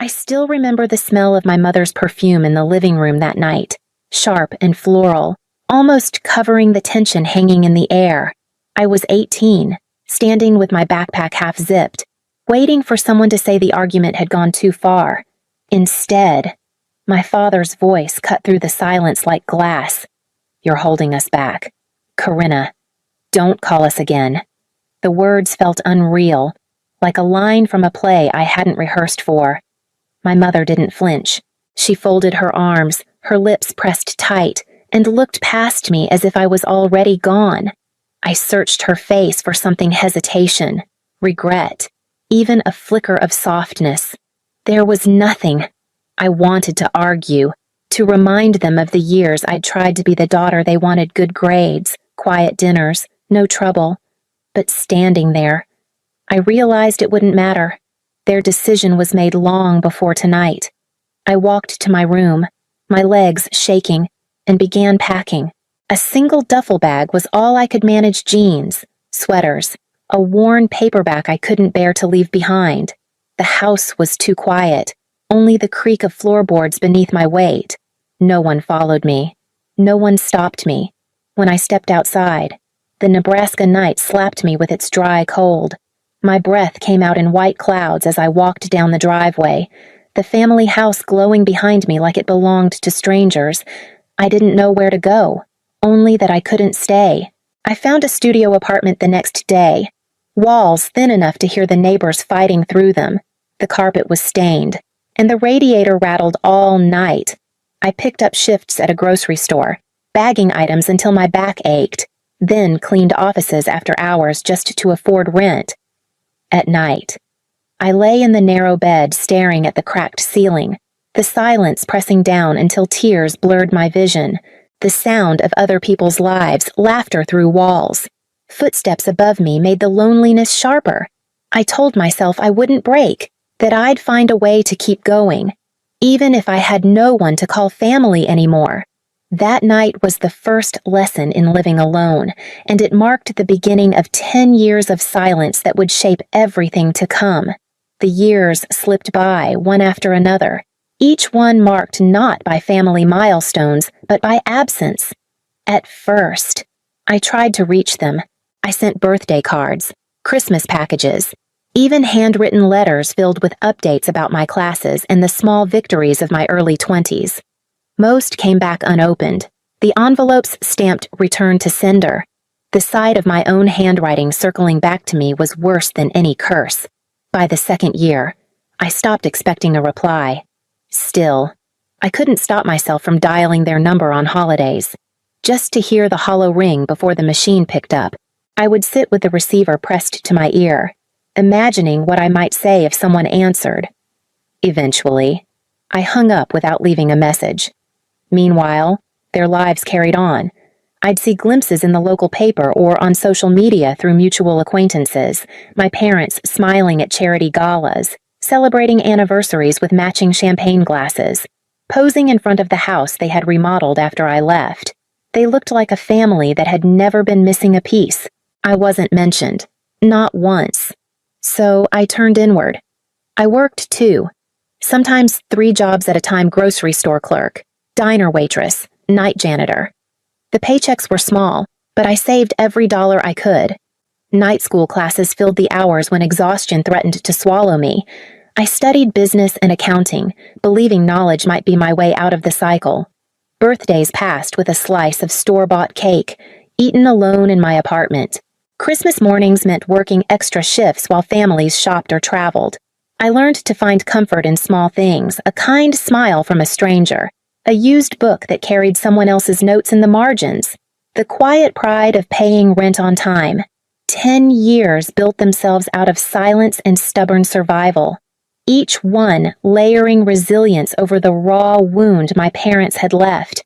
I still remember the smell of my mother's perfume in the living room that night, sharp and floral, almost covering the tension hanging in the air. I was 18, standing with my backpack half zipped, waiting for someone to say the argument had gone too far. Instead, my father's voice cut through the silence like glass. "You're holding us back. Corinna, don't call us again." The words felt unreal, like a line from a play I hadn't rehearsed for. My mother didn't flinch. She folded her arms, her lips pressed tight, and looked past me as if I was already gone. I searched her face for something: hesitation, regret, even a flicker of softness. There was nothing. I wanted to argue, to remind them of the years I'd tried to be the daughter they wanted: good grades, quiet dinners, no trouble. But standing there, I realized it wouldn't matter. Their decision was made long before tonight. I walked to my room, my legs shaking, and began packing. A single duffel bag was all I could manage: jeans, sweaters, a worn paperback I couldn't bear to leave behind. The house was too quiet, only the creak of floorboards beneath my weight. No one followed me. No one stopped me. When I stepped outside, the Nebraska night slapped me with its dry cold. My breath came out in white clouds as I walked down the driveway, the family house glowing behind me like it belonged to strangers. I didn't know where to go, only that I couldn't stay. I found a studio apartment the next day, walls thin enough to hear the neighbors fighting through them. The carpet was stained, and the radiator rattled all night. I picked up shifts at a grocery store, bagging items until my back ached, then cleaned offices after hours just to afford rent. At night, I lay in the narrow bed staring at the cracked ceiling, the silence pressing down until tears blurred my vision, the sound of other people's lives, laughter through walls. Footsteps above me made the loneliness sharper. I told myself I wouldn't break, that I'd find a way to keep going, even if I had no one to call family anymore. That night was the first lesson in living alone, and it marked the beginning of 10 years of silence that would shape everything to come. The years slipped by, one after another, each one marked not by family milestones, but by absence. At first, I tried to reach them. I sent birthday cards, Christmas packages, even handwritten letters filled with updates about my classes and the small victories of my early 20s. Most came back unopened, the envelopes stamped "Return to Sender." The sight of my own handwriting circling back to me was worse than any curse. By the second year, I stopped expecting a reply. Still, I couldn't stop myself from dialing their number on holidays. Just to hear the hollow ring before the machine picked up, I would sit with the receiver pressed to my ear, imagining what I might say if someone answered. Eventually, I hung up without leaving a message. Meanwhile, their lives carried on. I'd see glimpses in the local paper or on social media through mutual acquaintances, my parents smiling at charity galas, celebrating anniversaries with matching champagne glasses, posing in front of the house they had remodeled after I left. They looked like a family that had never been missing a piece. I wasn't mentioned, not once. So I turned inward. I worked too. Sometimes 3 jobs at a time: grocery store clerk, diner waitress, night janitor. The paychecks were small, but I saved every dollar I could. Night school classes filled the hours when exhaustion threatened to swallow me. I studied business and accounting, believing knowledge might be my way out of the cycle. Birthdays passed with a slice of store-bought cake, eaten alone in my apartment. Christmas mornings meant working extra shifts while families shopped or traveled. I learned to find comfort in small things: a kind smile from a stranger, a used book that carried someone else's notes in the margins, the quiet pride of paying rent on time. 10 years built themselves out of silence and stubborn survival, each one layering resilience over the raw wound my parents had left.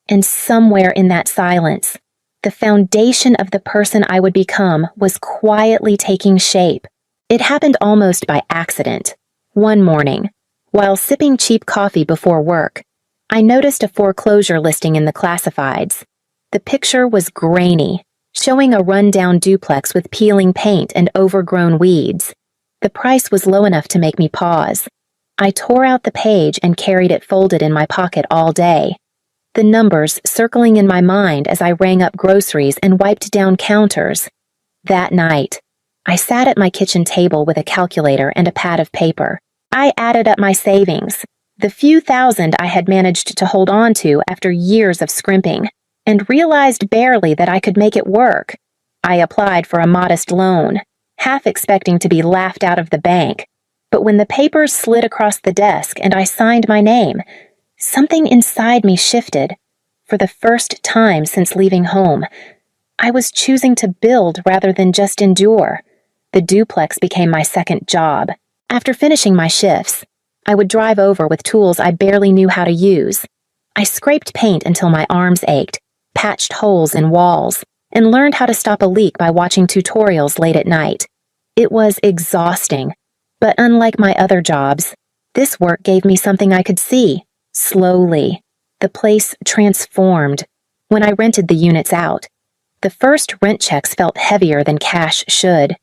And somewhere in that silence, the foundation of the person I would become was quietly taking shape. It happened almost by accident. One morning, while sipping cheap coffee before work, I noticed a foreclosure listing in the classifieds. The picture was grainy, showing a run-down duplex with peeling paint and overgrown weeds. The price was low enough to make me pause. I tore out the page and carried it folded in my pocket all day, the numbers circling in my mind as I rang up groceries and wiped down counters. That night, I sat at my kitchen table with a calculator and a pad of paper. I added up my savings, the few thousand I had managed to hold on to after years of scrimping, and realized barely that I could make it work. I applied for a modest loan, half expecting to be laughed out of the bank, but when the papers slid across the desk and I signed my name, something inside me shifted. For the first time since leaving home, I was choosing to build rather than just endure. The duplex became my second job. After finishing my shifts, I would drive over with tools I barely knew how to use. I scraped paint until my arms ached, patched holes in walls, and learned how to stop a leak by watching tutorials late at night. It was exhausting, but unlike my other jobs, this work gave me something I could see. Slowly, the place transformed. When I rented the units out, the first rent checks felt heavier than cash should,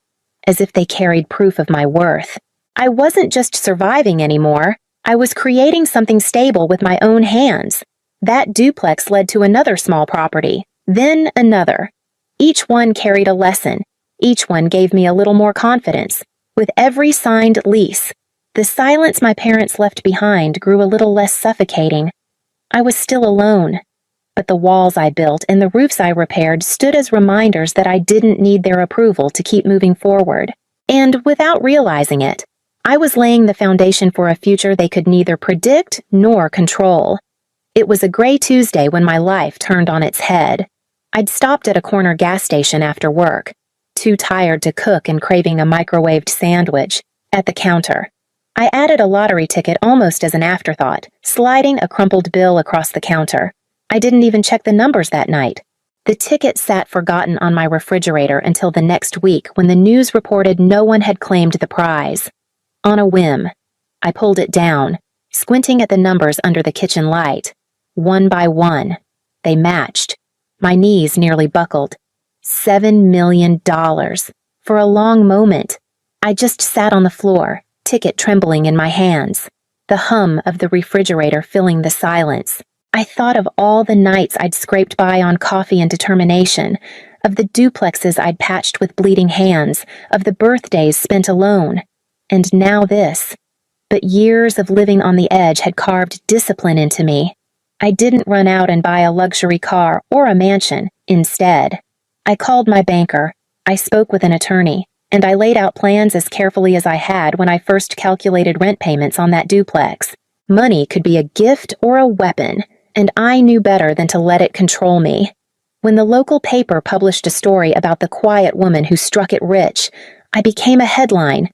as if they carried proof of my worth. I wasn't just surviving anymore, I was creating something stable with my own hands. That duplex led to another small property, then another. Each one carried a lesson, each one gave me a little more confidence. With every signed lease, the silence my parents left behind grew a little less suffocating. I was still alone, but the walls I built and the roofs I repaired stood as reminders that I didn't need their approval to keep moving forward. And without realizing it, I was laying the foundation for a future they could neither predict nor control. It was a gray Tuesday when my life turned on its head. I'd stopped at a corner gas station after work, too tired to cook and craving a microwaved sandwich. At the counter, I added a lottery ticket almost as an afterthought, sliding a crumpled bill across the counter. I didn't even check the numbers that night. The ticket sat forgotten on my refrigerator until the next week when the news reported no one had claimed the prize. On a whim, I pulled it down, squinting at the numbers under the kitchen light. One by one, they matched. My knees nearly buckled. $7 million. For a long moment, I just sat on the floor, ticket trembling in my hands, the hum of the refrigerator filling the silence. I thought of all the nights I'd scraped by on coffee and determination, of the duplexes I'd patched with bleeding hands, of the birthdays spent alone. And now this. But years of living on the edge had carved discipline into me. I didn't run out and buy a luxury car or a mansion. Instead, I called my banker, I spoke with an attorney, and I laid out plans as carefully as I had when I first calculated rent payments on that duplex. Money could be a gift or a weapon, and I knew better than to let it control me. When the local paper published a story about the quiet woman who struck it rich, I became a headline.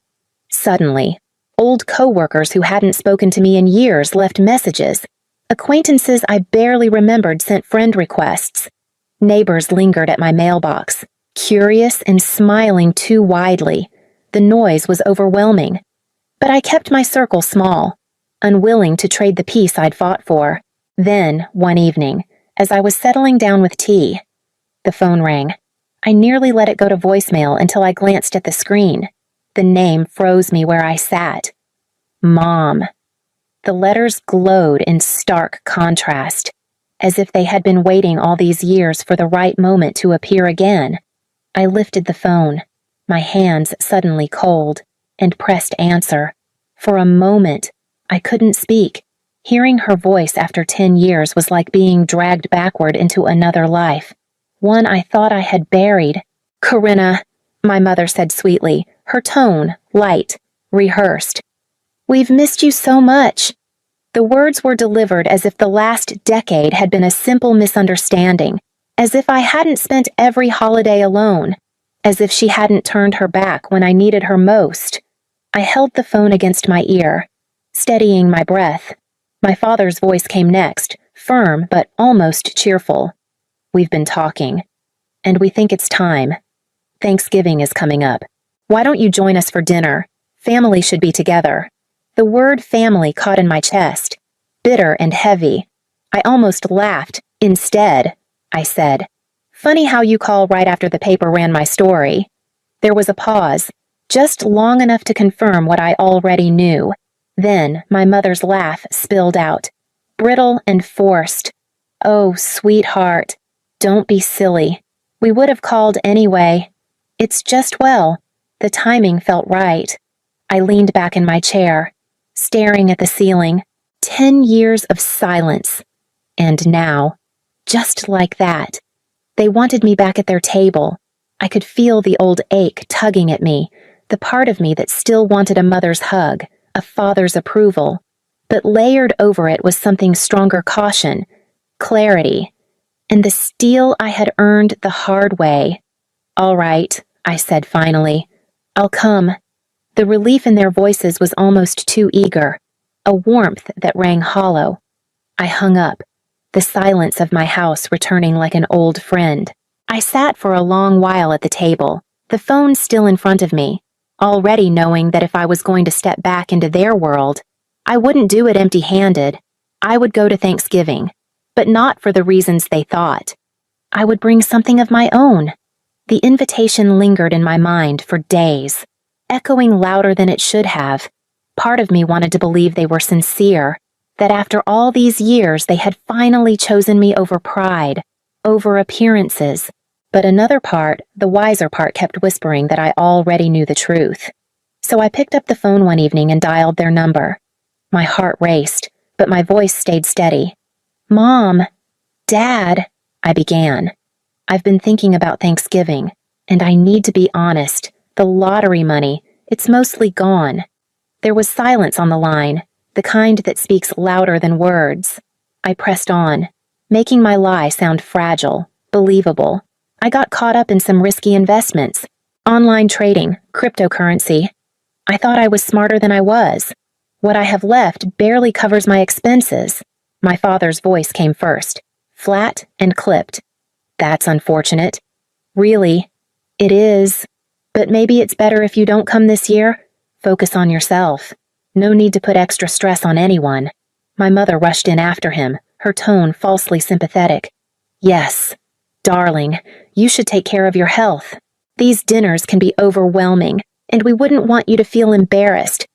Suddenly, old coworkers who hadn't spoken to me in years left messages. Acquaintances I barely remembered sent friend requests. Neighbors lingered at my mailbox, curious and smiling too widely. The noise was overwhelming. But I kept my circle small, unwilling to trade the peace I'd fought for. Then, one evening, as I was settling down with tea, the phone rang. I nearly let it go to voicemail until I glanced at the screen. The name froze me where I sat. Mom. The letters glowed in stark contrast, as if they had been waiting all these years for the right moment to appear again. I lifted the phone, my hands suddenly cold, and pressed answer. For a moment, I couldn't speak. Hearing her voice after 10 years was like being dragged backward into another life, one I thought I had buried. "Corinna," my mother said sweetly, her tone light, rehearsed. "We've missed you so much." The words were delivered as if the last decade had been a simple misunderstanding, as if I hadn't spent every holiday alone, as if she hadn't turned her back when I needed her most. I held the phone against my ear, steadying my breath. My father's voice came next, firm but almost cheerful. "We've been talking, and we think it's time. Thanksgiving is coming up. Why don't you join us for dinner? Family should be together." The word family caught in my chest, bitter and heavy. I almost laughed. "Instead," I said. "Funny how you call right after the paper ran my story." There was a pause, just long enough to confirm what I already knew. Then my mother's laugh spilled out, brittle and forced. "Oh, sweetheart, don't be silly. We would have called anyway. It's just, well, the timing felt right." I leaned back in my chair, staring at the ceiling. 10 years of silence. And now, just like that, they wanted me back at their table. I could feel the old ache tugging at me, the part of me that still wanted a mother's hug, a father's approval. But layered over it was something stronger: caution, clarity, and the steel I had earned the hard way. "All right," I said finally. "I'll come." The relief in their voices was almost too eager, a warmth that rang hollow. I hung up, the silence of my house returning like an old friend. I sat for a long while at the table, the phone still in front of me, already knowing that if I was going to step back into their world, I wouldn't do it empty-handed. I would go to Thanksgiving, but not for the reasons they thought. I would bring something of my own. The invitation lingered in my mind for days, echoing louder than it should have. Part of me wanted to believe they were sincere, that after all these years they had finally chosen me over pride, over appearances. But another part, the wiser part, kept whispering that I already knew the truth. So I picked up the phone one evening and dialed their number. My heart raced, but my voice stayed steady. "Mom, Dad," I began. "I've been thinking about Thanksgiving, and I need to be honest. The lottery money, it's mostly gone." There was silence on the line, the kind that speaks louder than words. I pressed on, making my lie sound fragile, believable. I got caught up in some risky investments, online trading, cryptocurrency. I thought I was smarter than I was. What I have left barely covers my expenses. My father's voice came first, flat and clipped. "That's unfortunate." "Really? It is. But maybe it's better if you don't come this year. Focus on yourself. No need to put extra stress on anyone." My mother rushed in after him, her tone falsely sympathetic. "Yes, darling, you should take care of your health. These dinners can be overwhelming, and we wouldn't want you to feel embarrassed.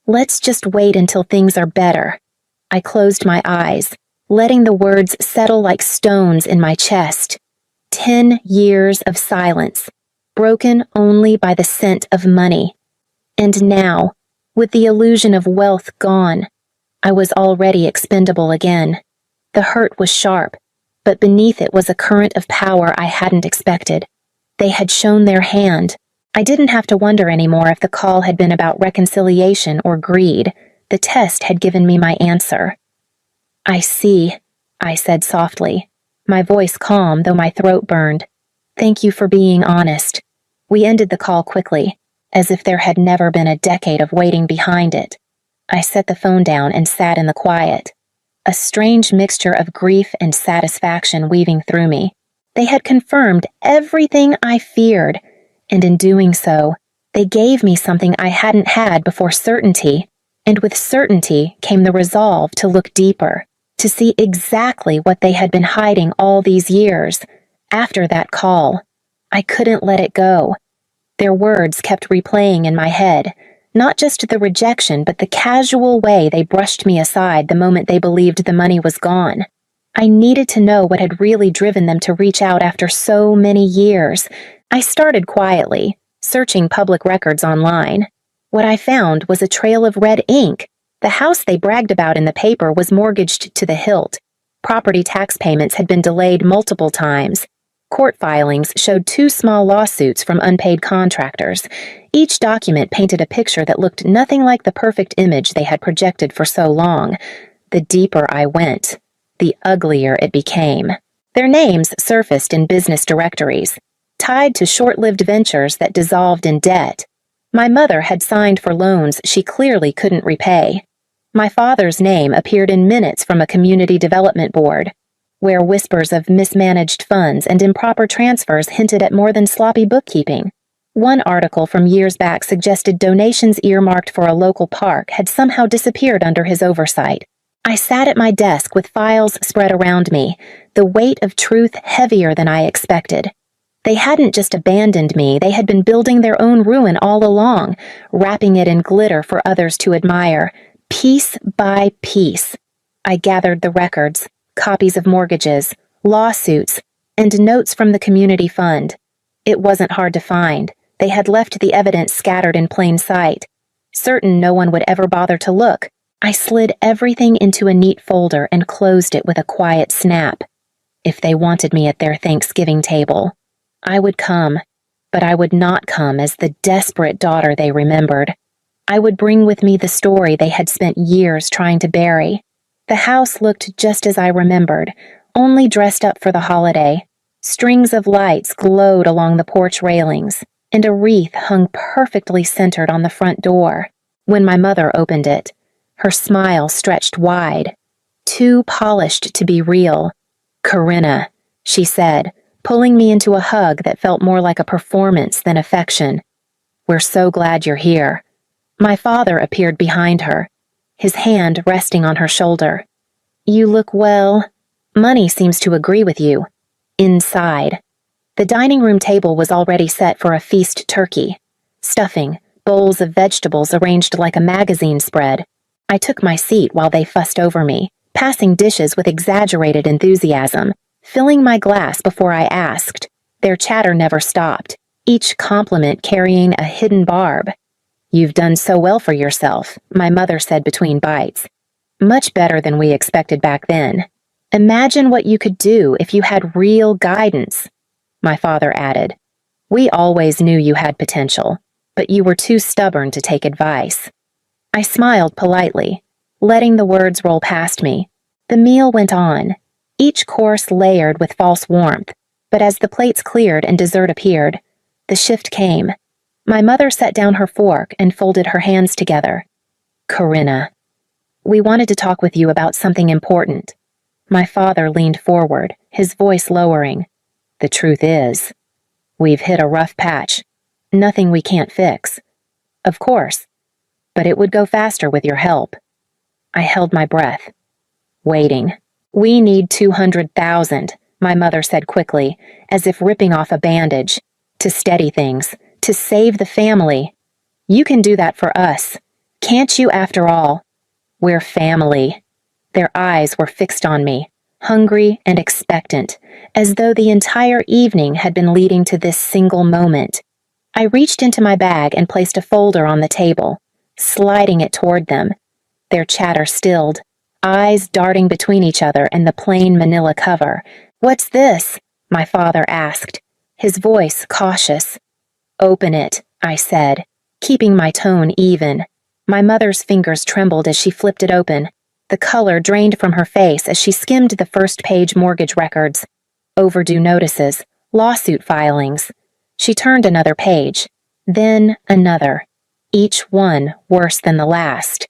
Let's just wait until things are better." I closed my eyes, letting the words settle like stones in my chest. 10 years of silence, broken only by the scent of money. And now, with the illusion of wealth gone, I was already expendable again. The hurt was sharp, but beneath it was a current of power I hadn't expected. They had shown their hand. I didn't have to wonder anymore if the call had been about reconciliation or greed. The test had given me my answer. "I see," I said softly, my voice calm though my throat burned. "Thank you for being honest." We ended the call quickly, as if there had never been a decade of waiting behind it. I set the phone down and sat in the quiet, a strange mixture of grief and satisfaction weaving through me. They had confirmed everything I feared, and in doing so, they gave me something I hadn't had before: certainty. And with certainty came the resolve to look deeper, to see exactly what they had been hiding all these years. After that call, I couldn't let it go. Their words kept replaying in my head, not just the rejection, but the casual way they brushed me aside the moment they believed the money was gone. I needed to know what had really driven them to reach out after so many years. I started quietly, searching public records online. What I found was a trail of red ink. The house they bragged about in the paper was mortgaged to the hilt. Property tax payments had been delayed multiple times. Court filings showed 2 small lawsuits from unpaid contractors. Each document painted a picture that looked nothing like the perfect image they had projected for so long. The deeper I went, the uglier it became. Their names surfaced in business directories, tied to short-lived ventures that dissolved in debt. My mother had signed for loans she clearly couldn't repay. My father's name appeared in minutes from a community development board, where whispers of mismanaged funds and improper transfers hinted at more than sloppy bookkeeping. One article from years back suggested donations earmarked for a local park had somehow disappeared under his oversight. I sat at my desk with files spread around me, the weight of truth heavier than I expected. They hadn't just abandoned me, they had been building their own ruin all along, wrapping it in glitter for others to admire, Piece by piece, I gathered the records, copies of mortgages, lawsuits, and notes from the community fund. It wasn't hard to find. They had left the evidence scattered in plain sight. Certain no one would ever bother to look, I slid everything into a neat folder and closed it with a quiet snap. If they wanted me at their Thanksgiving table, I would come, but I would not come as the desperate daughter they remembered. I would bring with me the story they had spent years trying to bury. The house looked just as I remembered, only dressed up for the holiday. Strings of lights glowed along the porch railings, and a wreath hung perfectly centered on the front door. When my mother opened it, her smile stretched wide, too polished to be real. "Corinna," she said, pulling me into a hug that felt more like a performance than affection. "We're so glad you're here." My father appeared behind her, his hand resting on her shoulder. "You look well. Money seems to agree with you." Inside, the dining room table was already set for a feast turkey. Stuffing, bowls of vegetables arranged like a magazine spread. I took my seat while they fussed over me, passing dishes with exaggerated enthusiasm, filling my glass before I asked. Their chatter never stopped, each compliment carrying a hidden barb. "You've done so well for yourself," my mother said between bites. "Much better than we expected back then. Imagine what you could do if you had real guidance," my father added. "We always knew you had potential, but you were too stubborn to take advice." I smiled politely, letting the words roll past me. The meal went on, each course layered with false warmth, but as the plates cleared and dessert appeared, the shift came. My mother set down her fork and folded her hands together. "Corinna, we wanted to talk with you about something important." My father leaned forward, his voice lowering. "The truth is, we've hit a rough patch. Nothing we can't fix. Of course, but it would go faster with your help." I held my breath, waiting. "We need 200,000, my mother said quickly, as if ripping off a bandage, "to steady things, to save the family. You can do that for us. Can't you after all? We're family." Their eyes were fixed on me, hungry and expectant, as though the entire evening had been leading to this single moment. I reached into my bag and placed a folder on the table, sliding it toward them. Their chatter stilled, eyes darting between each other and the plain manila cover. "What's this?" my father asked, his voice cautious. "Open it," I said, keeping my tone even. My mother's fingers trembled as she flipped it open. The color drained from her face as she skimmed the first-page mortgage records. Overdue notices, lawsuit filings. She turned another page, then another, each one worse than the last.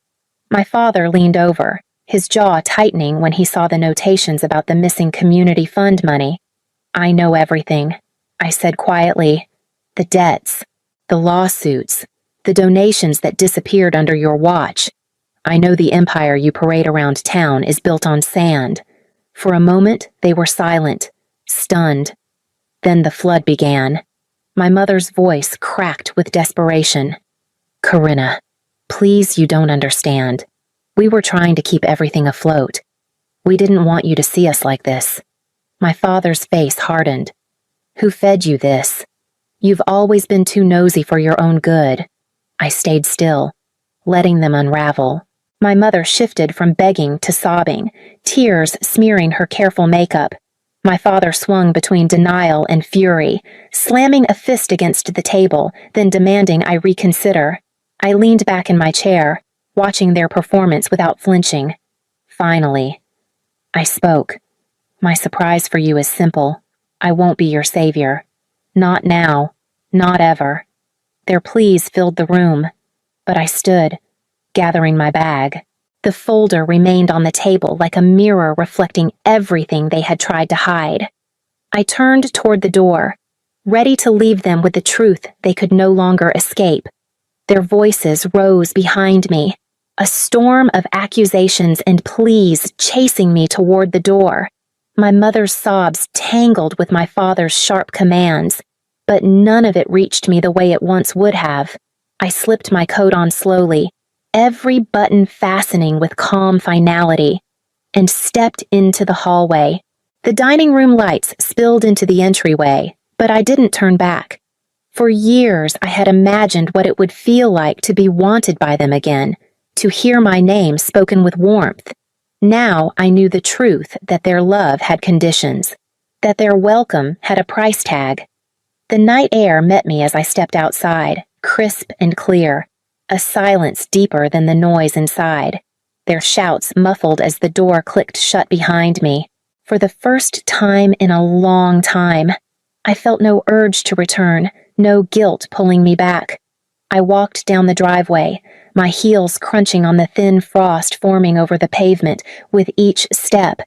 My father leaned over, his jaw tightening when he saw the notations about the missing community fund money. "I know everything," I said quietly. "The debts, the lawsuits, the donations that disappeared under your watch. I know the empire you parade around town is built on sand." For a moment, they were silent, stunned. Then the flood began. My mother's voice cracked with desperation. "Corinna, please, you don't understand. We were trying to keep everything afloat. We didn't want you to see us like this." My father's face hardened. "Who fed you this? You've always been too nosy for your own good." I stayed still, letting them unravel. My mother shifted from begging to sobbing, tears smearing her careful makeup. My father swung between denial and fury, slamming a fist against the table, then demanding I reconsider. I leaned back in my chair, watching their performance without flinching. Finally, I spoke. "My surprise for you is simple. I won't be your savior. Not now. Not ever." Their pleas filled the room, but I stood, gathering my bag. The folder remained on the table like a mirror reflecting everything they had tried to hide. I turned toward the door, ready to leave them with the truth they could no longer escape. Their voices rose behind me, a storm of accusations and pleas chasing me toward the door. My mother's sobs tangled with my father's sharp commands, but none of it reached me the way it once would have. I slipped my coat on slowly, every button fastening with calm finality, and stepped into the hallway. The dining room lights spilled into the entryway, but I didn't turn back. For years, I had imagined what it would feel like to be wanted by them again, to hear my name spoken with warmth. Now I knew the truth that their love had conditions, that their welcome had a price tag. The night air met me as I stepped outside, crisp and clear, a silence deeper than the noise inside, their shouts muffled as the door clicked shut behind me. For the first time in a long time, I felt no urge to return, no guilt pulling me back. I walked down the driveway, my heels crunching on the thin frost forming over the pavement with each step.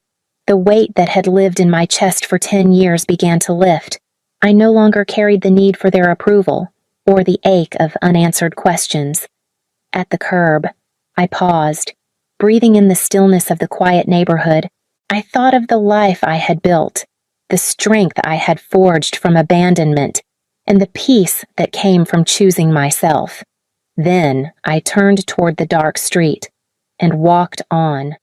The weight that had lived in my chest for 10 years began to lift. I no longer carried the need for their approval, or the ache of unanswered questions. At the curb, I paused, breathing in the stillness of the quiet neighborhood. I thought of the life I had built, the strength I had forged from abandonment, and the peace that came from choosing myself. Then I turned toward the dark street and walked on.